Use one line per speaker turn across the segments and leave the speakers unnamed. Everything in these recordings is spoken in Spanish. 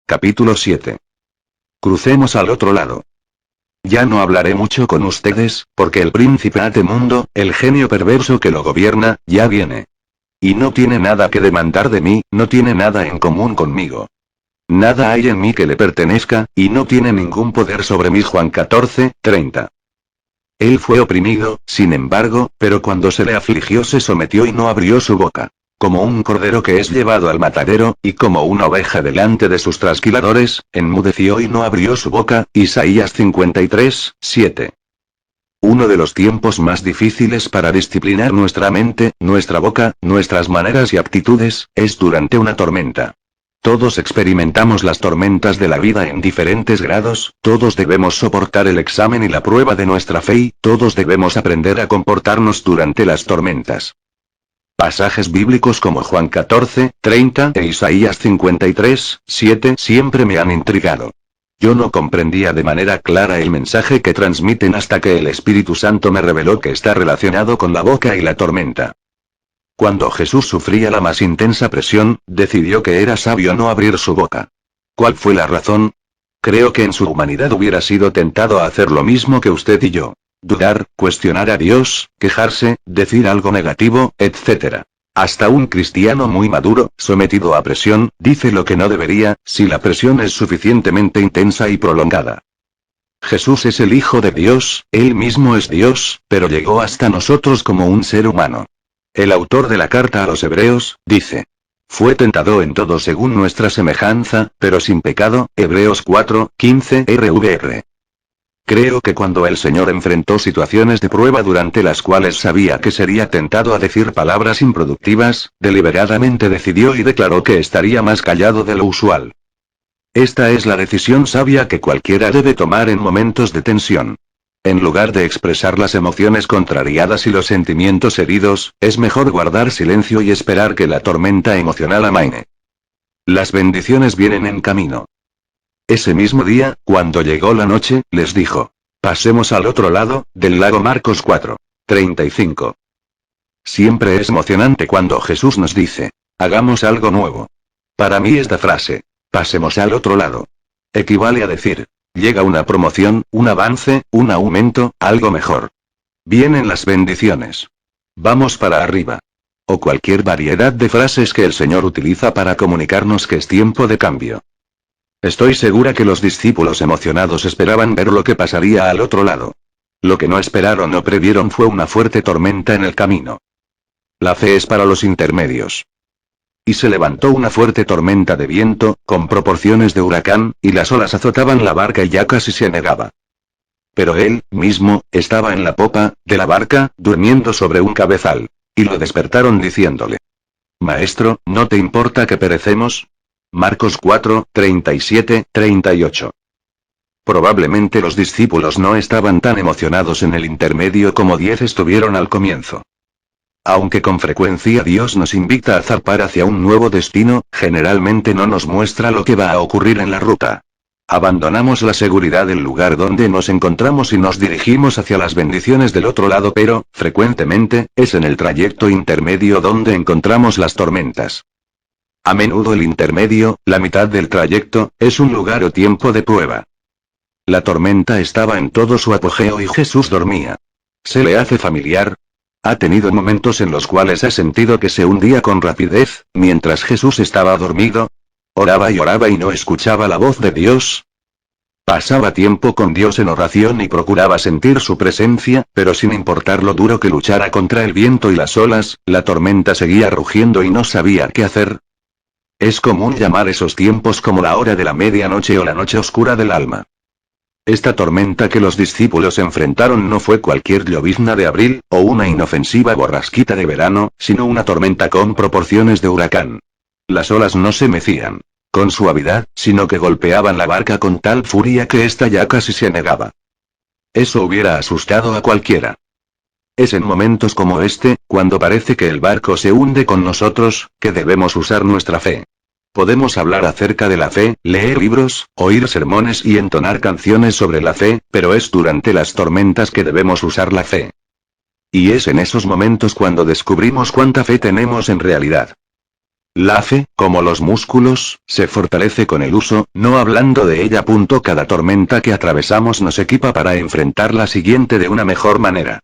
Capítulo 7. Crucemos al otro lado. Ya no hablaré mucho con ustedes, porque el príncipe de mundo, el genio perverso que lo gobierna, ya viene. Y no tiene nada que demandar de mí, no tiene nada en común conmigo. Nada hay en mí que le pertenezca, y no tiene ningún poder sobre mí. Juan 14:30. Él fue oprimido, sin embargo, pero cuando se le afligió se sometió y no abrió su boca. Como un cordero que es llevado al matadero, y como una oveja delante de sus trasquiladores, enmudeció y no abrió su boca. Isaías 53:7. Uno de los tiempos más difíciles para disciplinar nuestra mente, nuestra boca, nuestras maneras y actitudes, es durante una tormenta. Todos experimentamos las tormentas de la vida en diferentes grados, todos debemos soportar el examen y la prueba de nuestra fe y todos debemos aprender a comportarnos durante las tormentas. Pasajes bíblicos como Juan 14:30 e Isaías 53:7 siempre me han intrigado. Yo no comprendía de manera clara el mensaje que transmiten hasta que el Espíritu Santo me reveló que está relacionado con la boca y la tormenta. Cuando Jesús sufría la más intensa presión, decidió que era sabio no abrir su boca. ¿Cuál fue la razón? Creo que en su humanidad hubiera sido tentado a hacer lo mismo que usted y yo. Dudar, cuestionar a Dios, quejarse, decir algo negativo, etc. Hasta un cristiano muy maduro, sometido a presión, dice lo que no debería, si la presión es suficientemente intensa y prolongada. Jesús es el Hijo de Dios, Él mismo es Dios, pero llegó hasta nosotros como un ser humano. El autor de la carta a los Hebreos, dice: fue tentado en todo según nuestra semejanza, pero sin pecado. Hebreos 4:15 RVR. Creo que cuando el Señor enfrentó situaciones de prueba durante las cuales sabía que sería tentado a decir palabras improductivas, deliberadamente decidió y declaró que estaría más callado de lo usual. Esta es la decisión sabia que cualquiera debe tomar en momentos de tensión. En lugar de expresar las emociones contrariadas y los sentimientos heridos, es mejor guardar silencio y esperar que la tormenta emocional amaine. Las bendiciones vienen en camino. Ese mismo día, cuando llegó la noche, les dijo: pasemos al otro lado del lago. Marcos 4:35. Siempre es emocionante cuando Jesús nos dice: hagamos algo nuevo. Para mí esta frase, pasemos al otro lado, equivale a decir: llega una promoción, un avance, un aumento, algo mejor. Vienen las bendiciones. Vamos para arriba. O cualquier variedad de frases que el Señor utiliza para comunicarnos que es tiempo de cambio. Estoy segura que los discípulos emocionados esperaban ver lo que pasaría al otro lado. Lo que no esperaron o previeron fue una fuerte tormenta en el camino. La fe es para los intermedios. Y se levantó una fuerte tormenta de viento, con proporciones de huracán, y las olas azotaban la barca y ya casi se anegaba. Pero él, mismo, estaba en la popa de la barca, durmiendo sobre un cabezal. Y lo despertaron diciéndole: Maestro, ¿no te importa que perecemos? Marcos 4:37-38. Probablemente los discípulos no estaban tan emocionados en el intermedio como 10 estuvieron al comienzo. Aunque con frecuencia Dios nos invita a zarpar hacia un nuevo destino, generalmente no nos muestra lo que va a ocurrir en la ruta. Abandonamos la seguridad del lugar donde nos encontramos y nos dirigimos hacia las bendiciones del otro lado, pero, frecuentemente, es en el trayecto intermedio donde encontramos las tormentas. A menudo el intermedio, la mitad del trayecto, es un lugar o tiempo de prueba. La tormenta estaba en todo su apogeo y Jesús dormía. ¿Se le hace familiar? ¿Ha tenido momentos en los cuales ha sentido que se hundía con rapidez, mientras Jesús estaba dormido? ¿Oraba y no escuchaba la voz de Dios? Pasaba tiempo con Dios en oración y procuraba sentir su presencia, pero sin importar lo duro que luchara contra el viento y las olas, la tormenta seguía rugiendo y no sabía qué hacer. Es común llamar esos tiempos como la hora de la medianoche o la noche oscura del alma. Esta tormenta que los discípulos enfrentaron no fue cualquier llovizna de abril, o una inofensiva borrasquita de verano, sino una tormenta con proporciones de huracán. Las olas no se mecían con suavidad, sino que golpeaban la barca con tal furia que ésta ya casi se anegaba. Eso hubiera asustado a cualquiera. Es en momentos como este, cuando parece que el barco se hunde con nosotros, que debemos usar nuestra fe. Podemos hablar acerca de la fe, leer libros, oír sermones y entonar canciones sobre la fe, pero es durante las tormentas que debemos usar la fe. Y es en esos momentos cuando descubrimos cuánta fe tenemos en realidad. La fe, como los músculos, se fortalece con el uso, no hablando de ella. Cada tormenta que atravesamos nos equipa para enfrentar la siguiente de una mejor manera.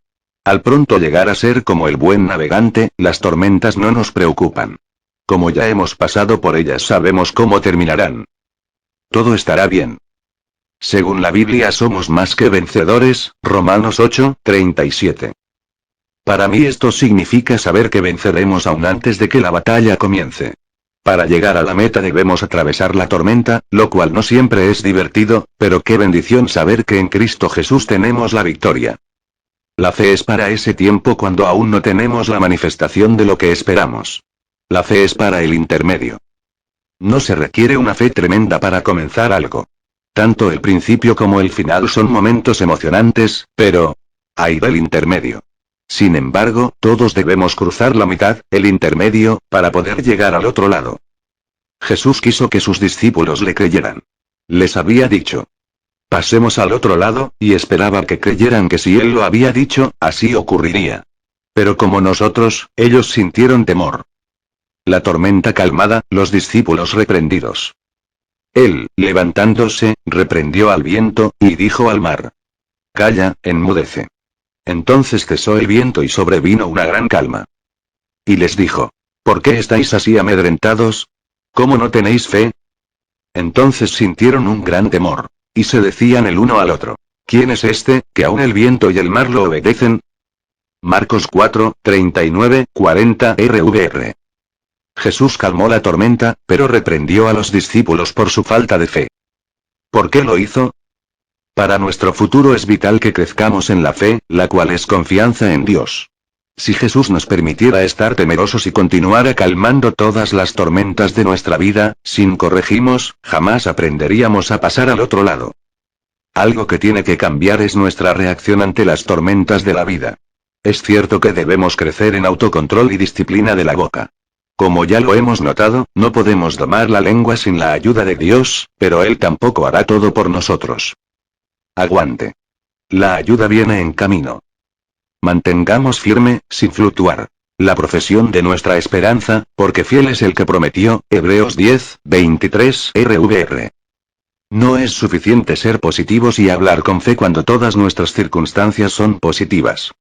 Al pronto llegar a ser como el buen navegante, las tormentas no nos preocupan. Como ya hemos pasado por ellas, sabemos cómo terminarán. Todo estará bien. Según la Biblia somos más que vencedores, Romanos 8:37. Para mí esto significa saber que venceremos aún antes de que la batalla comience. Para llegar a la meta debemos atravesar la tormenta, lo cual no siempre es divertido, pero qué bendición saber que en Cristo Jesús tenemos la victoria. La fe es para ese tiempo cuando aún no tenemos la manifestación de lo que esperamos. La fe es para el intermedio. No se requiere una fe tremenda para comenzar algo. Tanto el principio como el final son momentos emocionantes, pero hay del intermedio. Sin embargo, todos debemos cruzar la mitad, el intermedio, para poder llegar al otro lado. Jesús quiso que sus discípulos le creyeran. Les había dicho: pasemos al otro lado, y esperaba que creyeran que si él lo había dicho, así ocurriría. Pero como nosotros, ellos sintieron temor. La tormenta calmada, los discípulos reprendidos. Él, levantándose, reprendió al viento, y dijo al mar: calla, enmudece. Entonces cesó el viento y sobrevino una gran calma. Y les dijo: ¿por qué estáis así amedrentados? ¿Cómo no tenéis fe? Entonces sintieron un gran temor. Y se decían el uno al otro: ¿quién es este, que aun el viento y el mar lo obedecen? Marcos 4:39-40 RVR. Jesús calmó la tormenta, pero reprendió a los discípulos por su falta de fe. ¿Por qué lo hizo? Para nuestro futuro es vital que crezcamos en la fe, la cual es confianza en Dios. Si Jesús nos permitiera estar temerosos y continuara calmando todas las tormentas de nuestra vida, sin corregimos, jamás aprenderíamos a pasar al otro lado. Algo que tiene que cambiar es nuestra reacción ante las tormentas de la vida. Es cierto que debemos crecer en autocontrol y disciplina de la boca. Como ya lo hemos notado, no podemos domar la lengua sin la ayuda de Dios, pero Él tampoco hará todo por nosotros. Aguante. La ayuda viene en camino. Mantengamos firme, sin fluctuar, la profesión de nuestra esperanza, porque fiel es el que prometió, Hebreos 10:23 RVR. No es suficiente ser positivos y hablar con fe cuando todas nuestras circunstancias son positivas.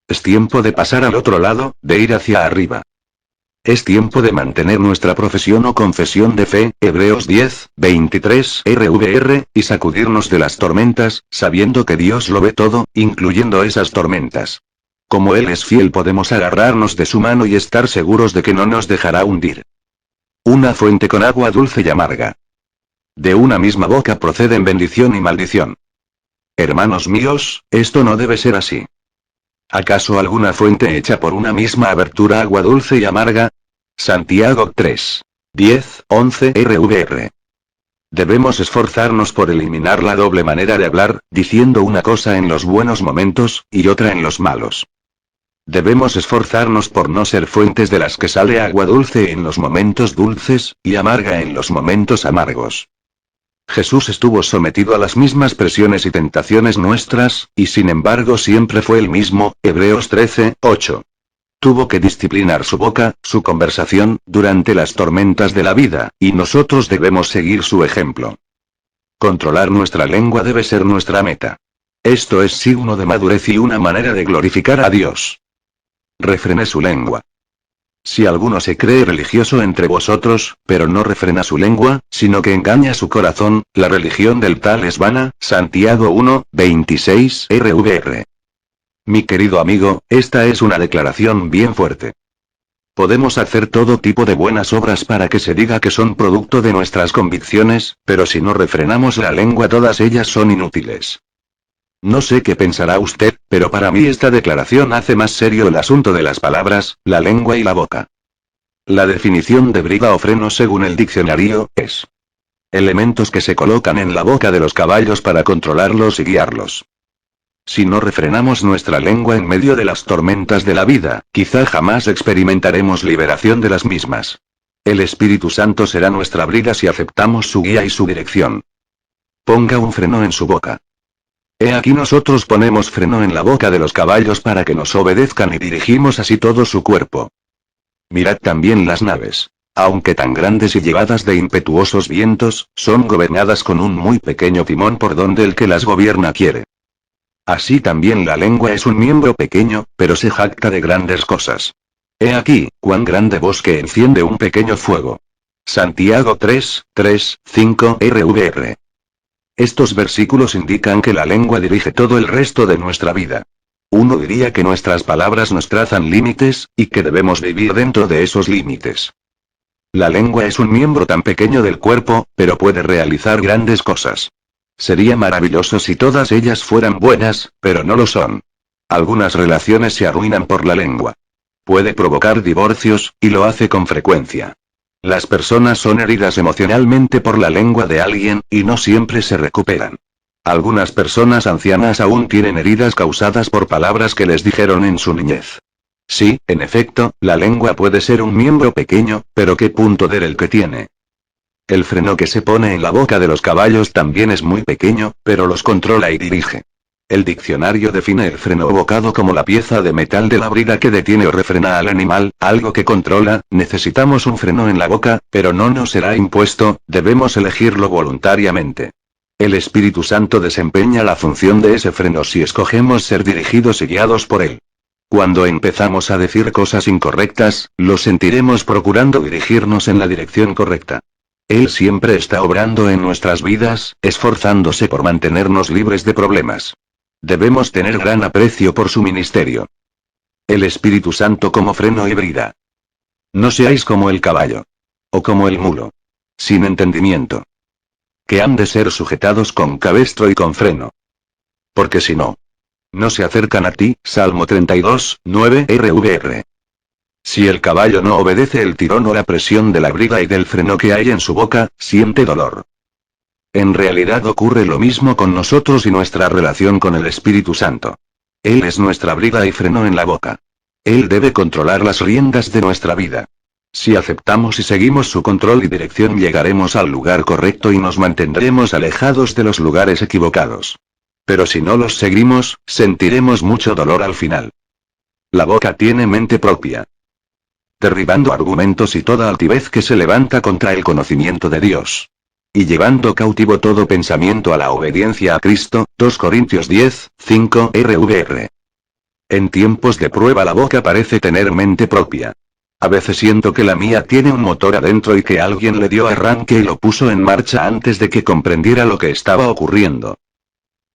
Es tiempo de pasar al otro lado, de ir hacia arriba. Es tiempo de mantener nuestra profesión o confesión de fe, Hebreos 10:23 RVR, y sacudirnos de las tormentas, sabiendo que Dios lo ve todo, incluyendo esas tormentas. Como Él es fiel podemos agarrarnos de su mano y estar seguros de que no nos dejará hundir. Una fuente con agua dulce y amarga. De una misma boca proceden bendición y maldición. Hermanos míos, esto no debe ser así. ¿Acaso alguna fuente hecha por una misma abertura agua dulce y amarga? Santiago 3:10-11 RVR. Debemos esforzarnos por eliminar la doble manera de hablar, diciendo una cosa en los buenos momentos, y otra en los malos. Debemos esforzarnos por no ser fuentes de las que sale agua dulce en los momentos dulces, y amarga en los momentos amargos. Jesús estuvo sometido a las mismas presiones y tentaciones nuestras, y sin embargo siempre fue el mismo, Hebreos 13:8. Tuvo que disciplinar su boca, su conversación, durante las tormentas de la vida, y nosotros debemos seguir su ejemplo. Controlar nuestra lengua debe ser nuestra meta. Esto es signo de madurez y una manera de glorificar a Dios. Refrene su lengua. Si alguno se cree religioso entre vosotros, pero no refrena su lengua, sino que engaña su corazón, la religión del tal es vana, Santiago 1:26 RVR. Mi querido amigo, esta es una declaración bien fuerte. Podemos hacer todo tipo de buenas obras para que se diga que son producto de nuestras convicciones, pero si no refrenamos la lengua todas ellas son inútiles. No sé qué pensará usted, pero para mí esta declaración hace más serio el asunto de las palabras, la lengua y la boca. La definición de brida o freno según el diccionario, es elementos que se colocan en la boca de los caballos para controlarlos y guiarlos. Si no refrenamos nuestra lengua en medio de las tormentas de la vida, quizá jamás experimentaremos liberación de las mismas. El Espíritu Santo será nuestra brida si aceptamos su guía y su dirección. Ponga un freno en su boca. He aquí nosotros ponemos freno en la boca de los caballos para que nos obedezcan y dirigimos así todo su cuerpo. Mirad también las naves. Aunque tan grandes y llevadas de impetuosos vientos, son gobernadas con un muy pequeño timón por donde el que las gobierna quiere. Así también la lengua es un miembro pequeño, pero se jacta de grandes cosas. He aquí, cuán grande bosque enciende un pequeño fuego. Santiago 3:5 RVR. Estos versículos indican que la lengua dirige todo el resto de nuestra vida. Uno diría que nuestras palabras nos trazan límites, y que debemos vivir dentro de esos límites. La lengua es un miembro tan pequeño del cuerpo, pero puede realizar grandes cosas. Sería maravilloso si todas ellas fueran buenas, pero no lo son. Algunas relaciones se arruinan por la lengua. Puede provocar divorcios, y lo hace con frecuencia. Las personas son heridas emocionalmente por la lengua de alguien, y no siempre se recuperan. Algunas personas ancianas aún tienen heridas causadas por palabras que les dijeron en su niñez. Sí, en efecto, la lengua puede ser un miembro pequeño, pero ¿qué punto el que tiene? El freno que se pone en la boca de los caballos también es muy pequeño, pero los controla y dirige. El diccionario define el freno bocado como la pieza de metal de la brida que detiene o refrena al animal, algo que controla. Necesitamos un freno en la boca, pero no nos será impuesto, debemos elegirlo voluntariamente. El Espíritu Santo desempeña la función de ese freno si escogemos ser dirigidos y guiados por él. Cuando empezamos a decir cosas incorrectas, lo sentiremos procurando dirigirnos en la dirección correcta. Él siempre está obrando en nuestras vidas, esforzándose por mantenernos libres de problemas. Debemos tener gran aprecio por su ministerio. El Espíritu Santo como freno y brida. No seáis como el caballo. O como el mulo. Sin entendimiento. Que han de ser sujetados con cabestro y con freno. Porque si no, no se acercan a ti. Salmo 32:9 RVR. Si el caballo no obedece el tirón o la presión de la brida y del freno que hay en su boca, siente dolor. En realidad ocurre lo mismo con nosotros y nuestra relación con el Espíritu Santo. Él es nuestra brida y freno en la boca. Él debe controlar las riendas de nuestra vida. Si aceptamos y seguimos su control y dirección, llegaremos al lugar correcto y nos mantendremos alejados de los lugares equivocados. Pero si no los seguimos, sentiremos mucho dolor al final. La boca tiene mente propia. Derribando argumentos y toda altivez que se levanta contra el conocimiento de Dios. Y llevando cautivo todo pensamiento a la obediencia a Cristo. 2 Corintios 10:5 RVR. En tiempos de prueba la boca parece tener mente propia. A veces siento que la mía tiene un motor adentro y que alguien le dio arranque y lo puso en marcha antes de que comprendiera lo que estaba ocurriendo.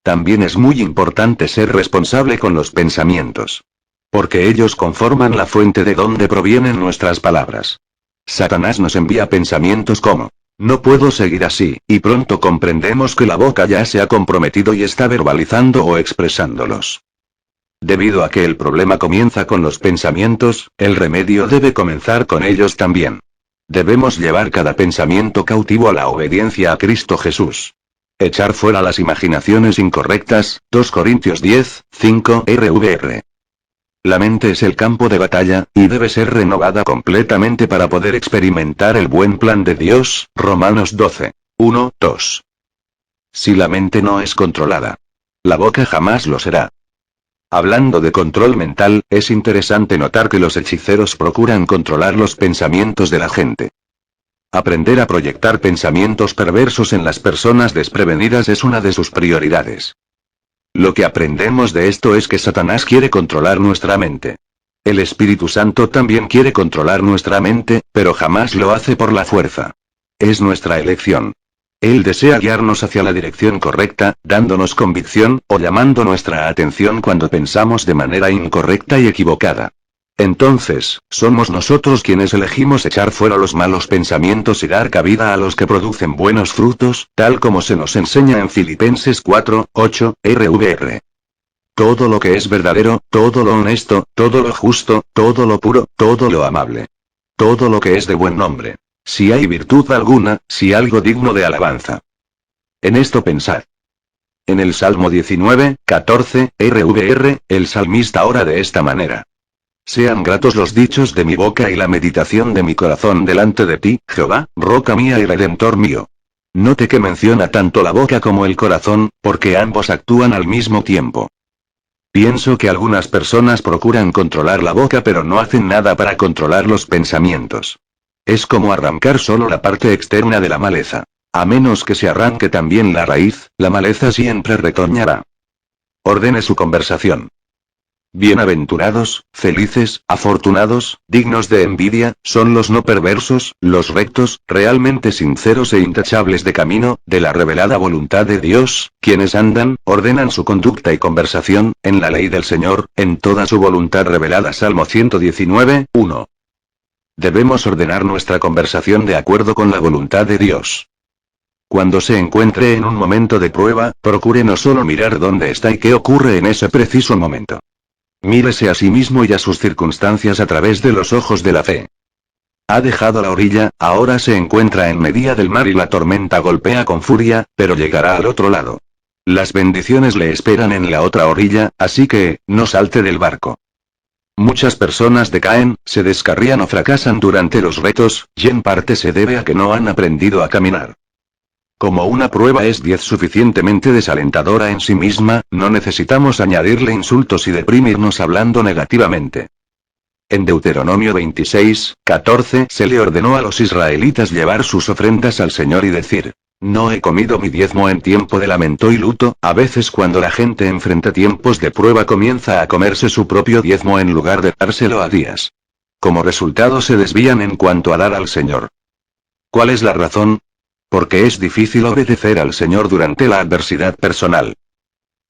También es muy importante ser responsable con los pensamientos. Porque ellos conforman la fuente de donde provienen nuestras palabras. Satanás nos envía pensamientos como, no puedo seguir así, y pronto comprendemos que la boca ya se ha comprometido y está verbalizando o expresándolos. Debido a que el problema comienza con los pensamientos, el remedio debe comenzar con ellos también. Debemos llevar cada pensamiento cautivo a la obediencia a Cristo Jesús. Echar fuera las imaginaciones incorrectas. 2 Corintios 10:5 RVR. La mente es el campo de batalla, y debe ser renovada completamente para poder experimentar el buen plan de Dios. Romanos 12:1-2. Si la mente no es controlada, la boca jamás lo será. Hablando de control mental, es interesante notar que los hechiceros procuran controlar los pensamientos de la gente. Aprender a proyectar pensamientos perversos en las personas desprevenidas es una de sus prioridades. Lo que aprendemos de esto es que Satanás quiere controlar nuestra mente. El Espíritu Santo también quiere controlar nuestra mente, pero jamás lo hace por la fuerza. Es nuestra elección. Él desea guiarnos hacia la dirección correcta, dándonos convicción, o llamando nuestra atención cuando pensamos de manera incorrecta y equivocada. Entonces, somos nosotros quienes elegimos echar fuera los malos pensamientos y dar cabida a los que producen buenos frutos, tal como se nos enseña en Filipenses 4:8 RVR. Todo lo que es verdadero, todo lo honesto, todo lo justo, todo lo puro, todo lo amable. Todo lo que es de buen nombre. Si hay virtud alguna, si algo digno de alabanza. En esto pensad. En el Salmo 19:14 RVR, el salmista ora de esta manera. Sean gratos los dichos de mi boca y la meditación de mi corazón delante de ti, Jehová, roca mía y redentor mío. Note que menciona tanto la boca como el corazón, porque ambos actúan al mismo tiempo. Pienso que algunas personas procuran controlar la boca pero no hacen nada para controlar los pensamientos. Es como arrancar solo la parte externa de la maleza. A menos que se arranque también la raíz, la maleza siempre retoñará. Ordene su conversación. Bienaventurados, felices, afortunados, dignos de envidia, son los no perversos, los rectos, realmente sinceros e intachables de camino, de la revelada voluntad de Dios, quienes andan, ordenan su conducta y conversación, en la ley del Señor, en toda su voluntad revelada. Salmo 119, 1. Debemos ordenar nuestra conversación de acuerdo con la voluntad de Dios. Cuando se encuentre en un momento de prueba, procure no solo mirar dónde está y qué ocurre en ese preciso momento. Mírese a sí mismo y a sus circunstancias a través de los ojos de la fe. Ha dejado la orilla, ahora se encuentra en medio del mar y la tormenta golpea con furia, pero llegará al otro lado. Las bendiciones le esperan en la otra orilla, así que, no salte del barco. Muchas personas decaen, se descarrían o fracasan durante los retos, y en parte se debe a que no han aprendido a caminar. Como una prueba es 10 suficientemente desalentadora en sí misma, no necesitamos añadirle insultos y deprimirnos hablando negativamente. En Deuteronomio 26, 14 se le ordenó a los israelitas llevar sus ofrendas al Señor y decir: no he comido mi diezmo en tiempo de lamento y luto. A veces cuando la gente enfrenta tiempos de prueba comienza a comerse su propio diezmo en lugar de dárselo a Dios. Como resultado se desvían en cuanto a dar al Señor. ¿Cuál es la razón? Porque es difícil obedecer al Señor durante la adversidad personal.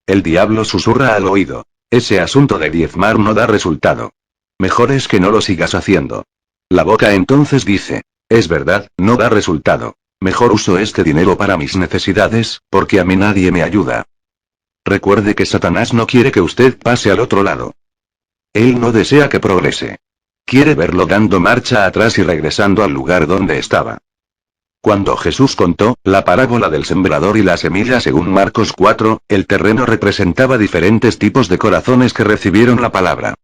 El diablo susurra al oído: ese asunto de diezmar no da resultado. Mejor es que no lo sigas haciendo. La boca entonces dice: es verdad, no da resultado. Mejor uso este dinero para mis necesidades, porque a mí nadie me ayuda. Recuerde que Satanás no quiere que usted pase al otro lado. Él no desea que progrese. Quiere verlo dando marcha atrás y regresando al lugar donde estaba. Cuando Jesús contó la parábola del sembrador y la semilla según Marcos 4, el terreno representaba diferentes tipos de corazones que recibieron la palabra.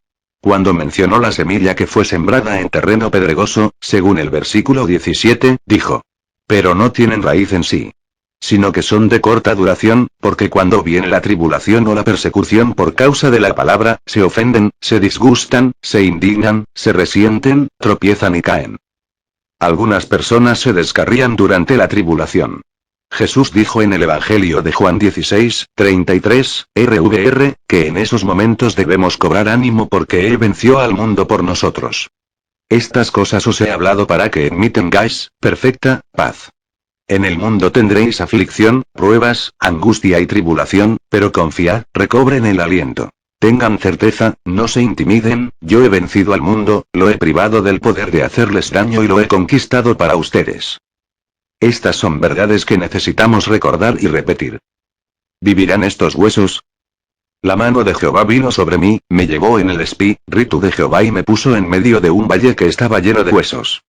Cuando mencionó la semilla que fue sembrada en terreno pedregoso, según el versículo 17, dijo: pero no tienen raíz en sí, sino que son de corta duración, porque cuando viene la tribulación o la persecución por causa de la palabra, se ofenden, se disgustan, se indignan, se resienten, tropiezan y caen. Algunas personas se descarrían durante la tribulación. Jesús dijo en el Evangelio de Juan 16, 33, RVR, que en esos momentos debemos cobrar ánimo porque Él venció al mundo por nosotros. Estas cosas os he hablado para que en mí tengáis perfecta paz. En el mundo tendréis aflicción, pruebas, angustia y tribulación, pero confiad, recobren el aliento. Tengan certeza, no se intimiden, yo he vencido al mundo, lo he privado del poder de hacerles daño y lo he conquistado para ustedes. Estas son verdades que necesitamos recordar y repetir. ¿Vivirán estos huesos? La mano de Jehová vino sobre mí, me llevó en el espíritu de Jehová y me puso en medio de un valle que estaba lleno de huesos.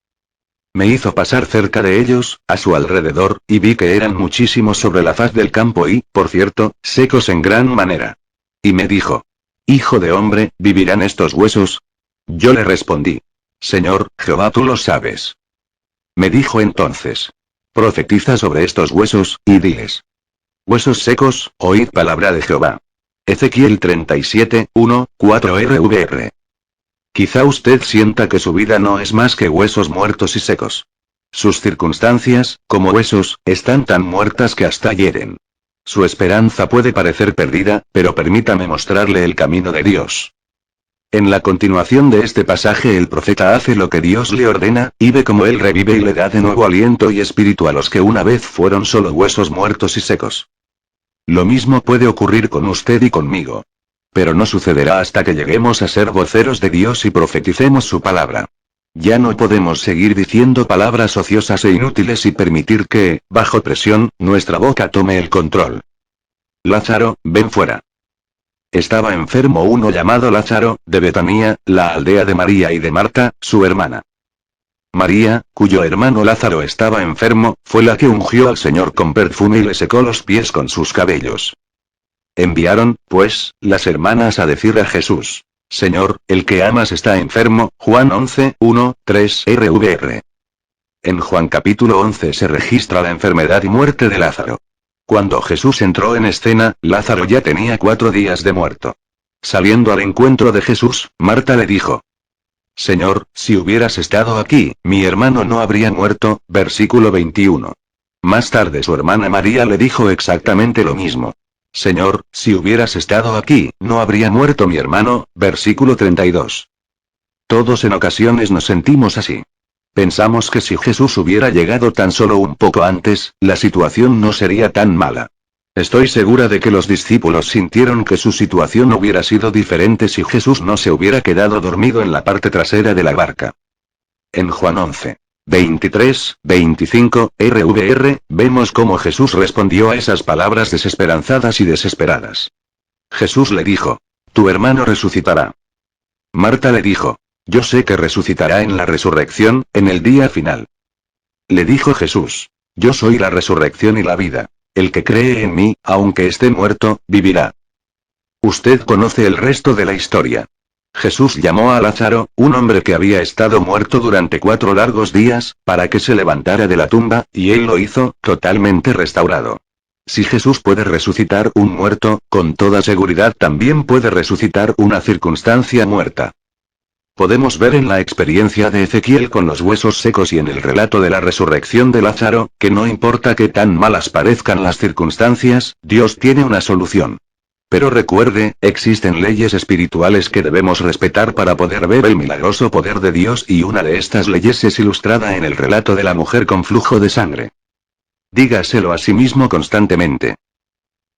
Me hizo pasar cerca de ellos, a su alrededor, y vi que eran muchísimos sobre la faz del campo y, por cierto, secos en gran manera. Y me dijo: Hijo de hombre, ¿vivirán estos huesos? Yo le respondí: Señor, Jehová, tú lo sabes. Me dijo entonces: Profetiza sobre estos huesos, y diles: huesos secos, oíd palabra de Jehová. Ezequiel 37, 1, 4 RVR. Quizá usted sienta que su vida no es más que huesos muertos y secos. Sus circunstancias, como huesos, están tan muertas que hasta hieren. Su esperanza puede parecer perdida, pero permítame mostrarle el camino de Dios. En la continuación de este pasaje el profeta hace lo que Dios le ordena, y ve cómo Él revive y le da de nuevo aliento y espíritu a los que una vez fueron solo huesos muertos y secos. Lo mismo puede ocurrir con usted y conmigo. Pero no sucederá hasta que lleguemos a ser voceros de Dios y profeticemos su palabra. Ya no podemos seguir diciendo palabras ociosas e inútiles y permitir que, bajo presión, nuestra boca tome el control. Lázaro, ven fuera. Estaba enfermo uno llamado Lázaro, de Betanía, la aldea de María y de Marta, su hermana. María, cuyo hermano Lázaro estaba enfermo, fue la que ungió al Señor con perfume y le secó los pies con sus cabellos. Enviaron, pues, las hermanas a decir a Jesús: Señor, el que amas está enfermo. Juan 11, 1, 3 RVR. En Juan capítulo 11 se registra la enfermedad y muerte de Lázaro. Cuando Jesús entró en escena, Lázaro ya tenía 4 días de muerto. Saliendo al encuentro de Jesús, Marta le dijo: Señor, si hubieras estado aquí, mi hermano no habría muerto. Versículo 21. Más tarde su hermana María le dijo exactamente lo mismo. Señor, si hubieras estado aquí, no habría muerto mi hermano. Versículo 32. Todos en ocasiones nos sentimos así. Pensamos que si Jesús hubiera llegado tan solo un poco antes, la situación no sería tan mala. Estoy segura de que los discípulos sintieron que su situación hubiera sido diferente si Jesús no se hubiera quedado dormido en la parte trasera de la barca. En Juan 11. 23, 25, RVR, vemos cómo Jesús respondió a esas palabras desesperanzadas y desesperadas. Jesús le dijo: tu hermano resucitará. Marta le dijo: yo sé que resucitará en la resurrección, en el día final. Le dijo Jesús: yo soy la resurrección y la vida. El que cree en mí, aunque esté muerto, vivirá. Usted conoce el resto de la historia. Jesús llamó a Lázaro, un hombre que había estado muerto durante 4 largos días, para que se levantara de la tumba, y él lo hizo, totalmente restaurado. Si Jesús puede resucitar un muerto, con toda seguridad también puede resucitar una circunstancia muerta. Podemos ver en la experiencia de Ezequiel con los huesos secos y en el relato de la resurrección de Lázaro, que no importa qué tan malas parezcan las circunstancias, Dios tiene una solución. Pero recuerde, existen leyes espirituales que debemos respetar para poder ver el milagroso poder de Dios, y una de estas leyes es ilustrada en el relato de la mujer con flujo de sangre. Dígaselo a sí mismo constantemente.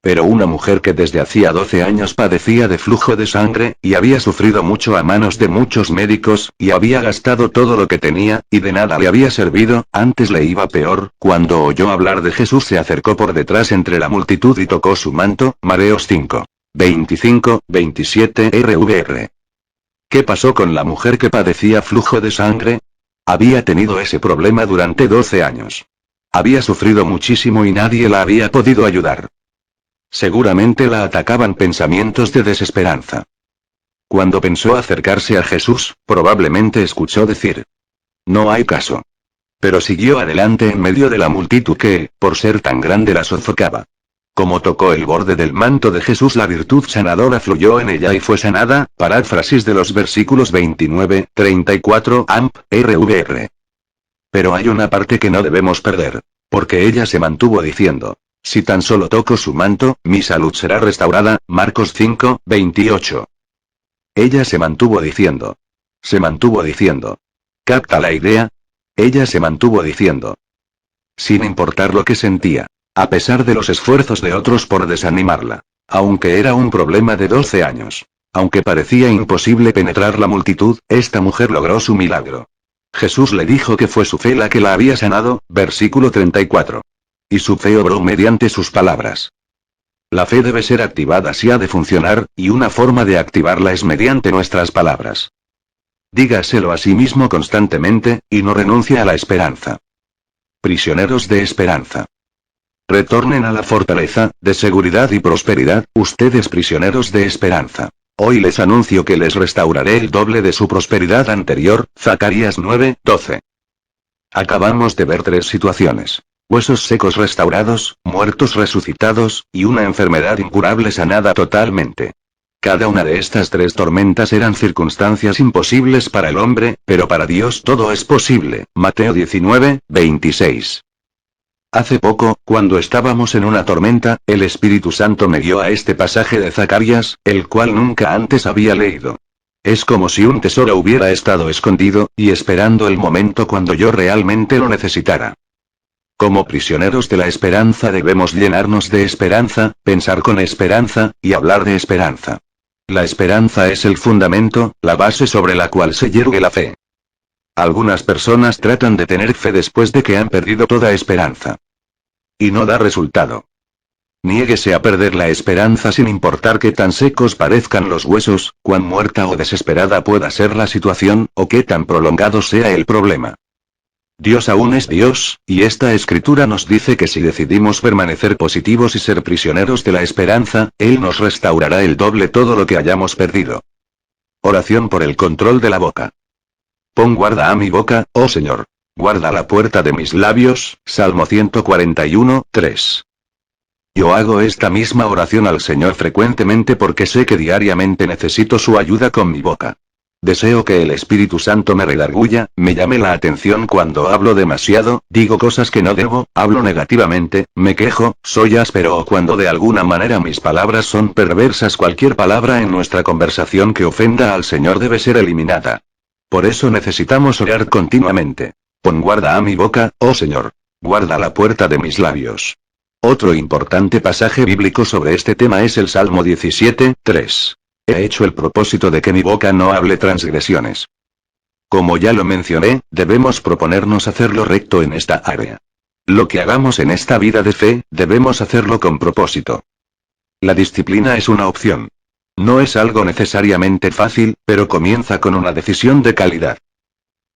Pero una mujer que desde hacía 12 años padecía de flujo de sangre, y había sufrido mucho a manos de muchos médicos, y había gastado todo lo que tenía, y de nada le había servido, antes le iba peor, cuando oyó hablar de Jesús se acercó por detrás entre la multitud y tocó su manto. Mareos 5. 25, 27 RVR. ¿Qué pasó con la mujer que padecía flujo de sangre? Había tenido ese problema durante 12 años. Había sufrido muchísimo y nadie la había podido ayudar. Seguramente la atacaban pensamientos de desesperanza. Cuando pensó acercarse a Jesús, probablemente escuchó decir: no hay caso. Pero siguió adelante en medio de la multitud que, por ser tan grande, la sofocaba. Como tocó el borde del manto de Jesús, la virtud sanadora fluyó en ella y fue sanada. Paráfrasis de los versículos 29, 34 amp, RVR. Pero hay una parte que no debemos perder. Porque ella se mantuvo diciendo: si tan solo toco su manto, mi salud será restaurada. Marcos 5, 28. Ella se mantuvo diciendo. Se mantuvo diciendo. ¿Capta la idea? Ella se mantuvo diciendo. Sin importar lo que sentía. A pesar de los esfuerzos de otros por desanimarla. Aunque era un problema de 12 años. Aunque parecía imposible penetrar la multitud, esta mujer logró su milagro. Jesús le dijo que fue su fe la que la había sanado. Versículo 34. Y su fe obró mediante sus palabras. La fe debe ser activada si ha de funcionar, y una forma de activarla es mediante nuestras palabras. Dígaselo a sí mismo constantemente, y no renuncie a la esperanza. Prisioneros de esperanza. Retornen a la fortaleza, de seguridad y prosperidad, ustedes prisioneros de esperanza. Hoy les anuncio que les restauraré el doble de su prosperidad anterior. Zacarías 9, 12. Acabamos de ver 3 situaciones. Huesos secos restaurados, muertos resucitados, y una enfermedad incurable sanada totalmente. Cada una de estas 3 tormentas eran circunstancias imposibles para el hombre, pero para Dios todo es posible. Mateo 19, 26. Hace poco, cuando estábamos en una tormenta, el Espíritu Santo me guió a este pasaje de Zacarías, el cual nunca antes había leído. Es como si un tesoro hubiera estado escondido, y esperando el momento cuando yo realmente lo necesitara. Como prisioneros de la esperanza debemos llenarnos de esperanza, pensar con esperanza, y hablar de esperanza. La esperanza es el fundamento, la base sobre la cual se yergue la fe. Algunas personas tratan de tener fe después de que han perdido toda esperanza. Y no da resultado. Niéguese a perder la esperanza sin importar qué tan secos parezcan los huesos, cuán muerta o desesperada pueda ser la situación, o qué tan prolongado sea el problema. Dios aún es Dios, y esta escritura nos dice que si decidimos permanecer positivos y ser prisioneros de la esperanza, Él nos restaurará el doble todo lo que hayamos perdido. Oración por el control de la boca. Pon guarda a mi boca, oh Señor. Guarda la puerta de mis labios. Salmo 141, 3. Yo hago esta misma oración al Señor frecuentemente porque sé que diariamente necesito su ayuda con mi boca. Deseo que el Espíritu Santo me redarguya, me llame la atención cuando hablo demasiado, digo cosas que no debo, hablo negativamente, me quejo, soy áspero o cuando de alguna manera mis palabras son perversas. Cualquier palabra en nuestra conversación que ofenda al Señor debe ser eliminada. Por eso necesitamos orar continuamente. Pon guarda a mi boca, oh Señor. Guarda la puerta de mis labios. Otro importante pasaje bíblico sobre este tema es el Salmo 17, 3. He hecho el propósito de que mi boca no hable transgresiones. Como ya lo mencioné, debemos proponernos hacer lo recto en esta área. Lo que hagamos en esta vida de fe, debemos hacerlo con propósito. La disciplina es una opción. No es algo necesariamente fácil, pero comienza con una decisión de calidad.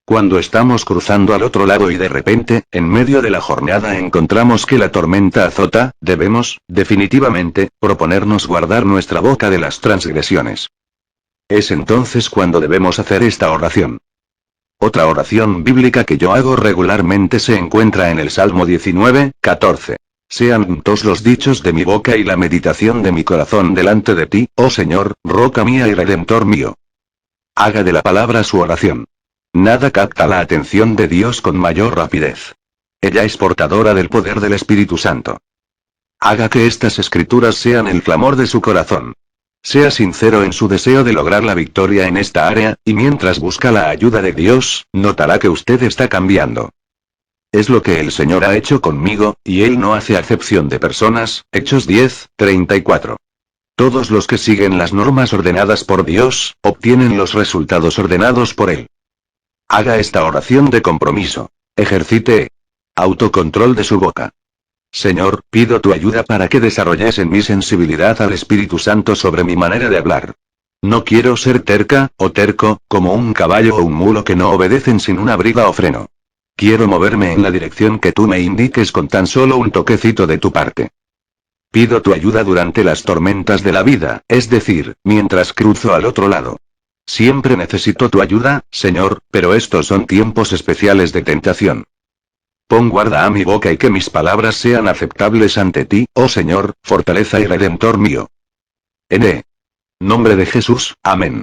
Cuando estamos cruzando al otro lado y de repente, en medio de la jornada encontramos que la tormenta azota, debemos, definitivamente, proponernos guardar nuestra boca de las transgresiones. Es entonces cuando debemos hacer esta oración. Otra oración bíblica que yo hago regularmente se encuentra en el Salmo 19, 14. Sean juntos los dichos de mi boca y la meditación de mi corazón delante de ti, oh Señor, roca mía y redentor mío. Haga de la palabra su oración. Nada capta la atención de Dios con mayor rapidez. Ella es portadora del poder del Espíritu Santo. Haga que estas escrituras sean el clamor de su corazón. Sea sincero en su deseo de lograr la victoria en esta área, y mientras busca la ayuda de Dios, notará que usted está cambiando. Es lo que el Señor ha hecho conmigo, y Él no hace acepción de personas. Hechos 10, 34. Todos los que siguen las normas ordenadas por Dios, obtienen los resultados ordenados por Él. Haga esta oración de compromiso. Ejercite autocontrol de su boca. Señor, pido tu ayuda para que desarrolles en mi sensibilidad al Espíritu Santo sobre mi manera de hablar. No quiero ser terca, o terco, como un caballo o un mulo que no obedecen sin una brida o freno. Quiero moverme en la dirección que tú me indiques con tan solo un toquecito de tu parte. Pido tu ayuda durante las tormentas de la vida, es decir, mientras cruzo al otro lado. Siempre necesito tu ayuda, Señor, pero estos son tiempos especiales de tentación. Pon guarda a mi boca y que mis palabras sean aceptables ante ti, oh Señor, fortaleza y redentor mío. En el nombre de Jesús, amén.